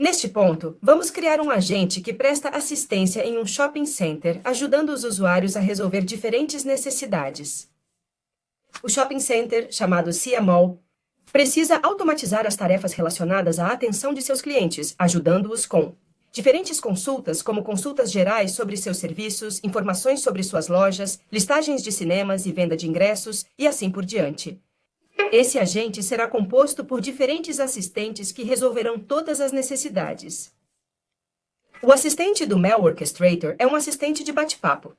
Neste ponto, vamos criar um agente que presta assistência em um shopping center, ajudando os usuários a resolver diferentes necessidades. O shopping center, chamado CMO, precisa automatizar as tarefas relacionadas à atenção de seus clientes, ajudando-os com diferentes consultas, como consultas gerais sobre seus serviços, informações sobre suas lojas, listagens de cinemas e venda de ingressos, e assim por diante. Esse agente será composto por diferentes assistentes que resolverão todas as necessidades. O assistente do Mail Orchestrator é um assistente de bate-papo,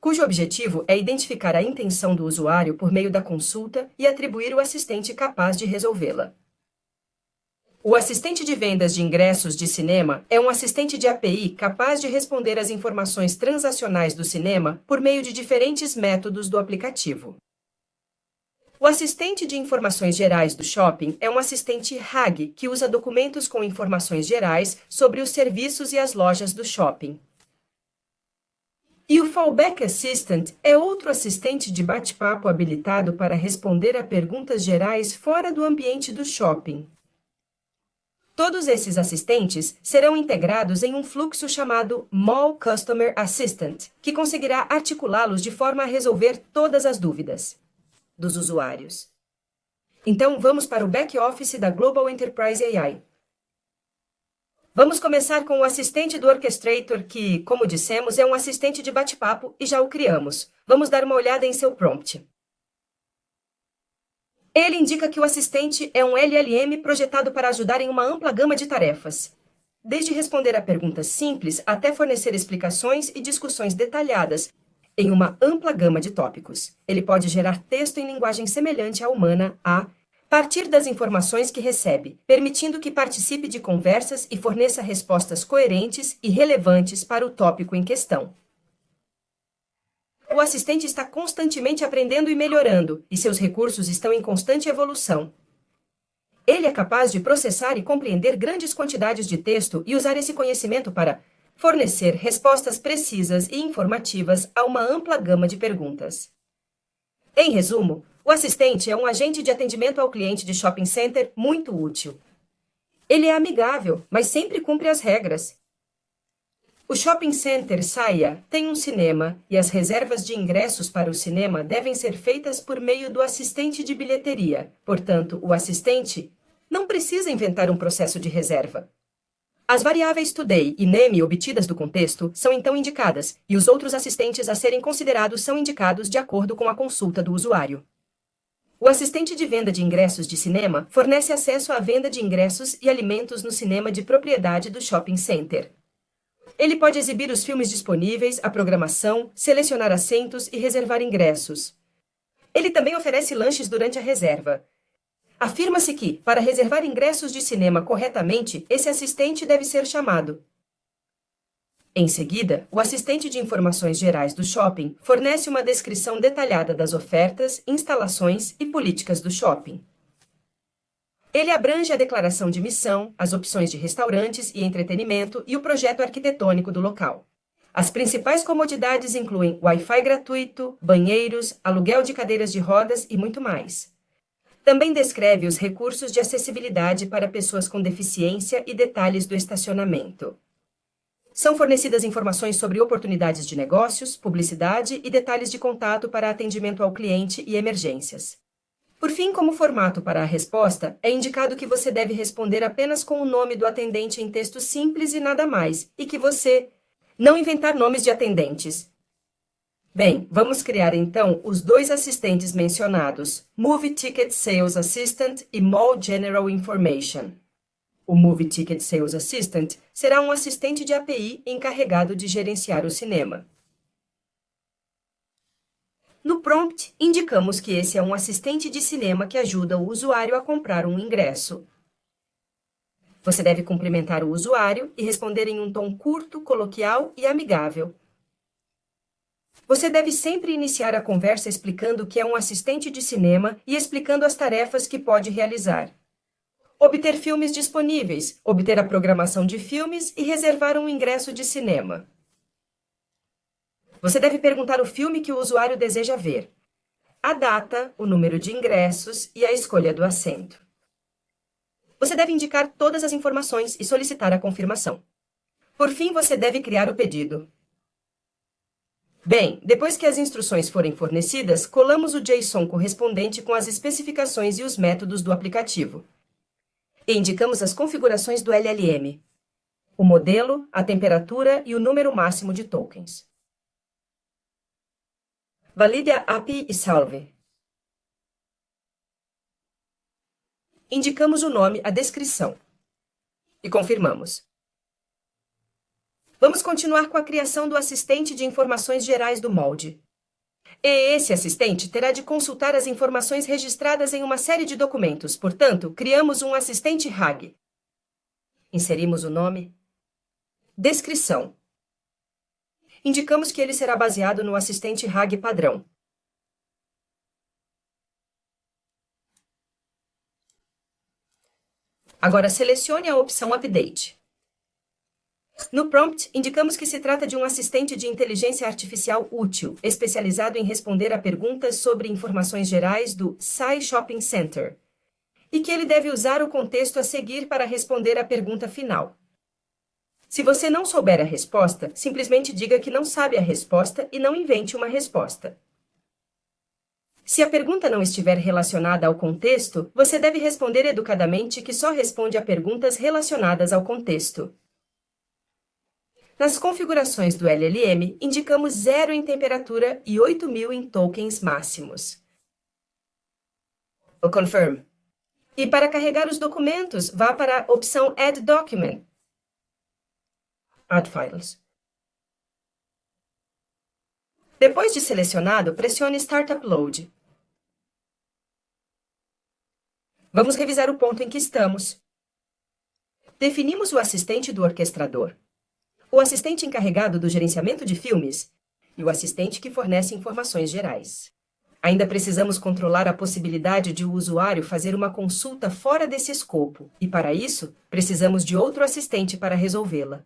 cujo objetivo é identificar a intenção do usuário por meio da consulta e atribuir o assistente capaz de resolvê-la. O assistente de vendas de ingressos de cinema é um assistente de API capaz de responder às informações transacionais do cinema por meio de diferentes métodos do aplicativo. O assistente de informações gerais do shopping é um assistente RAG que usa documentos com informações gerais sobre os serviços e as lojas do shopping. E o Fallback Assistant é outro assistente de bate-papo habilitado para responder a perguntas gerais fora do ambiente do shopping. Todos esses assistentes serão integrados em um fluxo chamado Mall Customer Assistant, que conseguirá articulá-los de forma a resolver todas as dúvidas dos usuários. Então, vamos para o back-office da Global Enterprise AI. Vamos começar com o assistente do Orchestrator, que, como dissemos, é um assistente de bate-papo e já o criamos. Vamos dar uma olhada em seu prompt. Ele indica que o assistente é um LLM projetado para ajudar em uma ampla gama de tarefas, desde responder a perguntas simples até fornecer explicações e discussões detalhadas em uma ampla gama de tópicos. Ele pode gerar texto em linguagem semelhante à humana a partir das informações que recebe, permitindo que participe de conversas e forneça respostas coerentes e relevantes para o tópico em questão. O assistente está constantemente aprendendo e melhorando, e seus recursos estão em constante evolução. Ele é capaz de processar e compreender grandes quantidades de texto e usar esse conhecimento para fornecer respostas precisas e informativas a uma ampla gama de perguntas. Em resumo, o assistente é um agente de atendimento ao cliente de shopping center muito útil. Ele é amigável, mas sempre cumpre as regras. O shopping center Saia tem um cinema e as reservas de ingressos para o cinema devem ser feitas por meio do assistente de bilheteria. Portanto, o assistente não precisa inventar um processo de reserva. As variáveis today e name obtidas do contexto são então indicadas, e os outros assistentes a serem considerados são indicados de acordo com a consulta do usuário. O assistente de venda de ingressos de cinema fornece acesso à venda de ingressos e alimentos no cinema de propriedade do shopping center. Ele pode exibir os filmes disponíveis, a programação, selecionar assentos e reservar ingressos. Ele também oferece lanches durante a reserva. Afirma-se que, para reservar ingressos de cinema corretamente, esse assistente deve ser chamado. Em seguida, o assistente de informações gerais do shopping fornece uma descrição detalhada das ofertas, instalações e políticas do shopping. Ele abrange a declaração de missão, as opções de restaurantes e entretenimento e o projeto arquitetônico do local. As principais comodidades incluem Wi-Fi gratuito, banheiros, aluguel de cadeiras de rodas e muito mais. Também descreve os recursos de acessibilidade para pessoas com deficiência e detalhes do estacionamento. São fornecidas informações sobre oportunidades de negócios, publicidade e detalhes de contato para atendimento ao cliente e emergências. Por fim, como formato para a resposta, é indicado que você deve responder apenas com o nome do atendente em texto simples e nada mais, e que você não inventar nomes de atendentes. Bem, vamos criar então os dois assistentes mencionados, Movie Ticket Sales Assistant e Mall General Information. O Movie Ticket Sales Assistant será um assistente de API encarregado de gerenciar o cinema. No prompt, indicamos que esse é um assistente de cinema que ajuda o usuário a comprar um ingresso. Você deve cumprimentar o usuário e responder em um tom curto, coloquial e amigável. Você deve sempre iniciar a conversa explicando que é um assistente de cinema e explicando as tarefas que pode realizar. Obter filmes disponíveis, obter a programação de filmes e reservar um ingresso de cinema. Você deve perguntar o filme que o usuário deseja ver, a data, o número de ingressos e a escolha do assento. Você deve indicar todas as informações e solicitar a confirmação. Por fim, você deve criar o pedido. Bem, depois que as instruções forem fornecidas, colamos o JSON correspondente com as especificações e os métodos do aplicativo. E indicamos as configurações do LLM, o modelo, a temperatura e o número máximo de tokens. Valide a API e salve. Indicamos o nome, a descrição. E confirmamos. Vamos continuar com a criação do assistente de informações gerais do molde. E esse assistente terá de consultar as informações registradas em uma série de documentos. Portanto, criamos um assistente RAG. Inserimos o nome. Descrição. Indicamos que ele será baseado no assistente RAG padrão. Agora selecione a opção Update. No prompt, indicamos que se trata de um assistente de inteligência artificial útil, especializado em responder a perguntas sobre informações gerais do Sai Shopping Center, e que ele deve usar o contexto a seguir para responder à pergunta final. Se você não souber a resposta, simplesmente diga que não sabe a resposta e não invente uma resposta. Se a pergunta não estiver relacionada ao contexto, você deve responder educadamente que só responde a perguntas relacionadas ao contexto. Nas configurações do LLM, indicamos 0 em temperatura e 8.000 em tokens máximos. O Confirm. E para carregar os documentos, vá para a opção Add Document. Add Files. Depois de selecionado, pressione Start Upload. Vamos revisar o ponto em que estamos. Definimos o assistente do orquestrador, o assistente encarregado do gerenciamento de filmes e o assistente que fornece informações gerais. Ainda precisamos controlar a possibilidade de o usuário fazer uma consulta fora desse escopo, e para isso, precisamos de outro assistente para resolvê-la.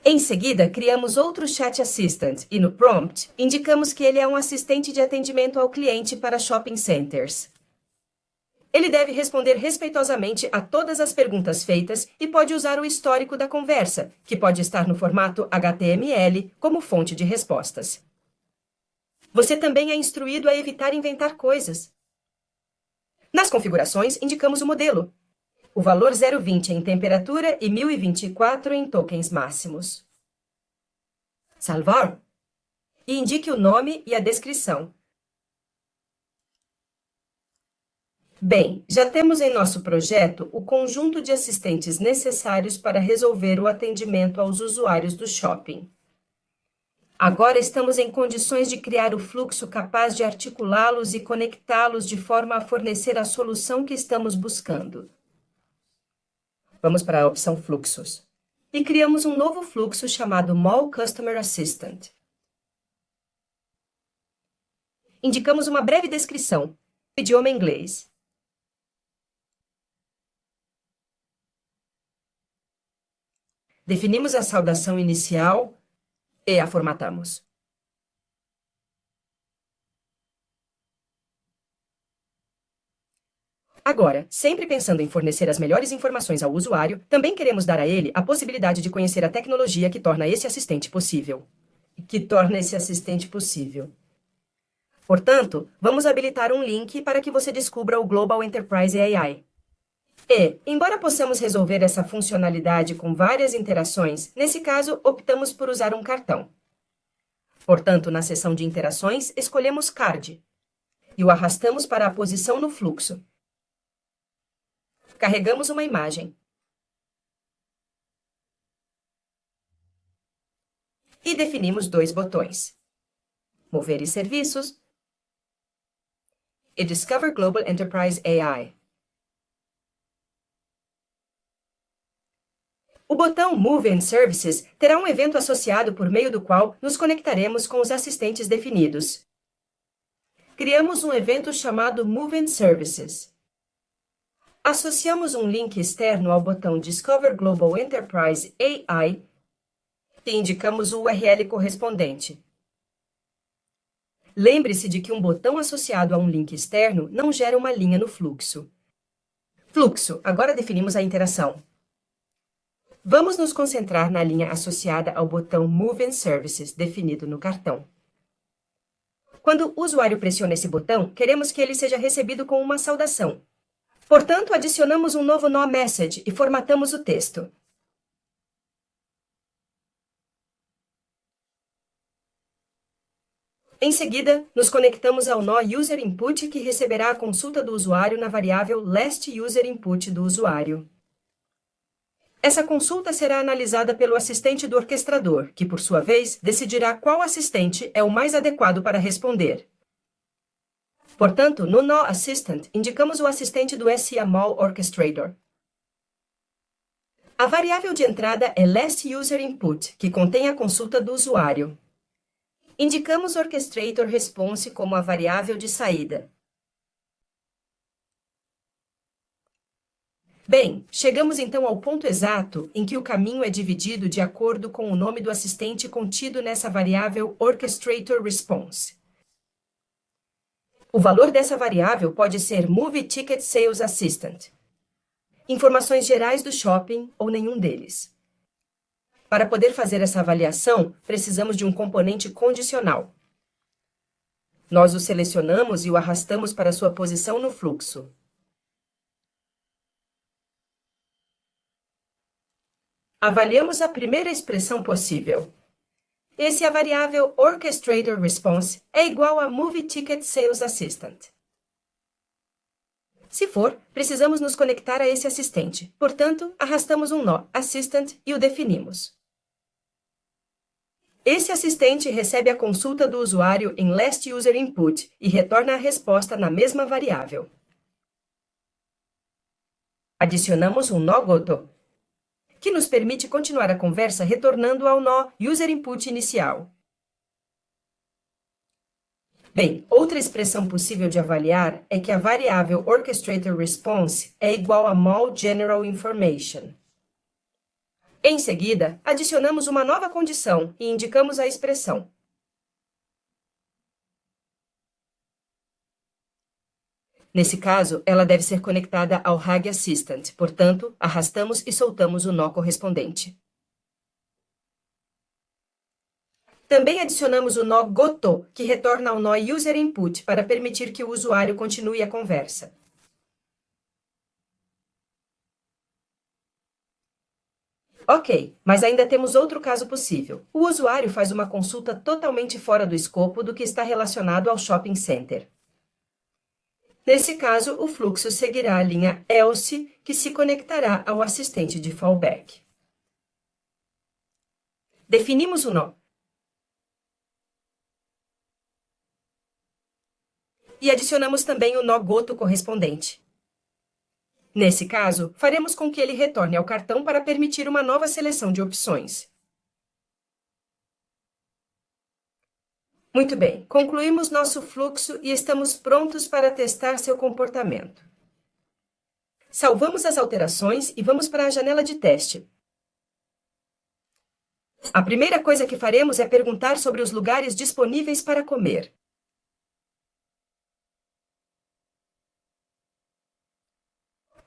Em seguida, criamos outro Chat Assistant e no prompt, indicamos que ele é um assistente de atendimento ao cliente para shopping centers. Ele deve responder respeitosamente a todas as perguntas feitas e pode usar o histórico da conversa, que pode estar no formato HTML, como fonte de respostas. Você também é instruído a evitar inventar coisas. Nas configurações, indicamos o modelo. O valor 0,20 em temperatura e 1024 em tokens máximos. Salvar. E indique o nome e a descrição. Bem, já temos em nosso projeto o conjunto de assistentes necessários para resolver o atendimento aos usuários do shopping. Agora estamos em condições de criar o fluxo capaz de articulá-los e conectá-los de forma a fornecer a solução que estamos buscando. Vamos para a opção Fluxos. E criamos um novo fluxo chamado Mall Customer Assistant. Indicamos uma breve descrição, idioma inglês. Definimos a saudação inicial e a formatamos. Agora, sempre pensando em fornecer as melhores informações ao usuário, também queremos dar a ele a possibilidade de conhecer a tecnologia que torna esse assistente possível. Portanto, vamos habilitar um link para que você descubra o Global Enterprise AI. E, embora possamos resolver essa funcionalidade com várias interações, nesse caso, optamos por usar um cartão. Portanto, na seção de interações, escolhemos Card e o arrastamos para a posição no fluxo. Carregamos uma imagem. E definimos 2 botões: Mover e Serviços e Discover Global Enterprise AI. O botão Move and Services terá um evento associado por meio do qual nos conectaremos com os assistentes definidos. Criamos um evento chamado Move and Services. Associamos um link externo ao botão Discover Global Enterprise AI e indicamos o URL correspondente. Lembre-se de que um botão associado a um link externo não gera uma linha no fluxo. Fluxo. Agora definimos a interação. Vamos nos concentrar na linha associada ao botão Move and Services, definido no cartão. Quando o usuário pressiona esse botão, queremos que ele seja recebido com uma saudação. Portanto, adicionamos um novo nó Message e formatamos o texto. Em seguida, nos conectamos ao nó User Input, que receberá a consulta do usuário na variável Last User Input do usuário. Essa consulta será analisada pelo assistente do orquestrador, que, por sua vez, decidirá qual assistente é o mais adequado para responder. Portanto, no nó Assistant, indicamos o assistente do SIAML Orchestrator. A variável de entrada é Last User Input, que contém a consulta do usuário. Indicamos Orchestrator Response como a variável de saída. Bem, chegamos então ao ponto exato em que o caminho é dividido de acordo com o nome do assistente contido nessa variável Orchestrator Response. O valor dessa variável pode ser Movie Ticket Sales Assistant, informações gerais do shopping ou nenhum deles. Para poder fazer essa avaliação, precisamos de um componente condicional. Nós o selecionamos e o arrastamos para sua posição no fluxo. Avaliamos a primeira expressão possível. E se a variável Orchestrator Response é igual a Movie Ticket Sales Assistant. Se for, precisamos nos conectar a esse assistente. Portanto, arrastamos um nó Assistant e o definimos. Esse assistente recebe a consulta do usuário em Last User Input e retorna a resposta na mesma variável. Adicionamos um nó Goto, que nos permite continuar a conversa retornando ao nó User Input inicial. Bem, outra expressão possível de avaliar é que a variável Orchestrator Response é igual a mall General Information. Em seguida, adicionamos uma nova condição e indicamos a expressão. Nesse caso, ela deve ser conectada ao RAG Assistant, portanto, arrastamos e soltamos o nó correspondente. Também adicionamos o nó Goto, que retorna ao nó User Input para permitir que o usuário continue a conversa. Ok, mas ainda temos outro caso possível. O usuário faz uma consulta totalmente fora do escopo do que está relacionado ao shopping center. Nesse caso, o fluxo seguirá a linha Else, que se conectará ao assistente de fallback. Definimos o nó. E adicionamos também o nó Goto correspondente. Nesse caso, faremos com que ele retorne ao cartão para permitir uma nova seleção de opções. Muito bem, concluímos nosso fluxo e estamos prontos para testar seu comportamento. Salvamos as alterações e vamos para a janela de teste. A primeira coisa que faremos é perguntar sobre os lugares disponíveis para comer.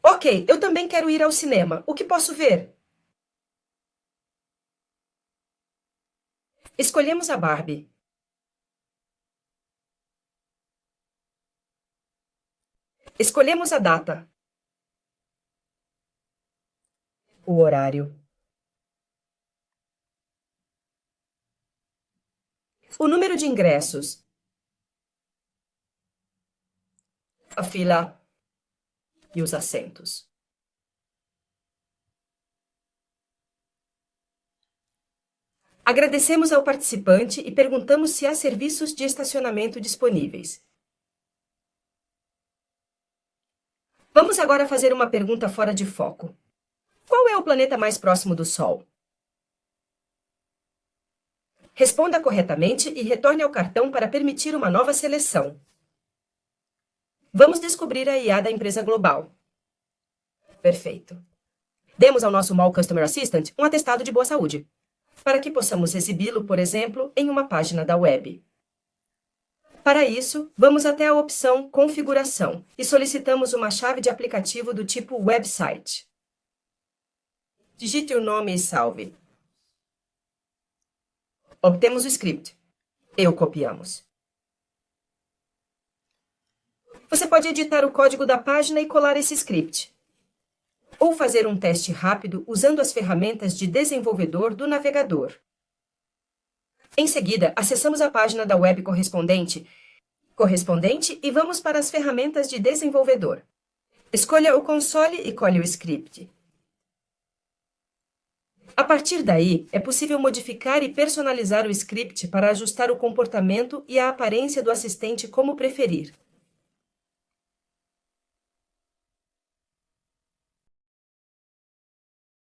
Ok, eu também quero ir ao cinema. O que posso ver? Escolhemos a Barbie. Escolhemos a data. O horário. O número de ingressos. A fila e os assentos. Agradecemos ao participante e perguntamos se há serviços de estacionamento disponíveis. Vamos agora fazer uma pergunta fora de foco. Qual é o planeta mais próximo do Sol? Responda corretamente e retorne ao cartão para permitir uma nova seleção. Vamos descobrir a IA da empresa global. Perfeito. Demos ao nosso Mall Customer Assistant um atestado de boa saúde, para que possamos exibi-lo, por exemplo, em uma página da web. Para isso, vamos até a opção Configuração e solicitamos uma chave de aplicativo do tipo Website. Digite o nome e salve. Obtemos o script e o copiamos. Você pode editar o código da página e colar esse script, ou fazer um teste rápido usando as ferramentas de desenvolvedor do navegador. Em seguida, acessamos a página da web correspondente e vamos para as ferramentas de desenvolvedor. Escolha o console e colhe o script. A partir daí, é possível modificar e personalizar o script para ajustar o comportamento e a aparência do assistente como preferir.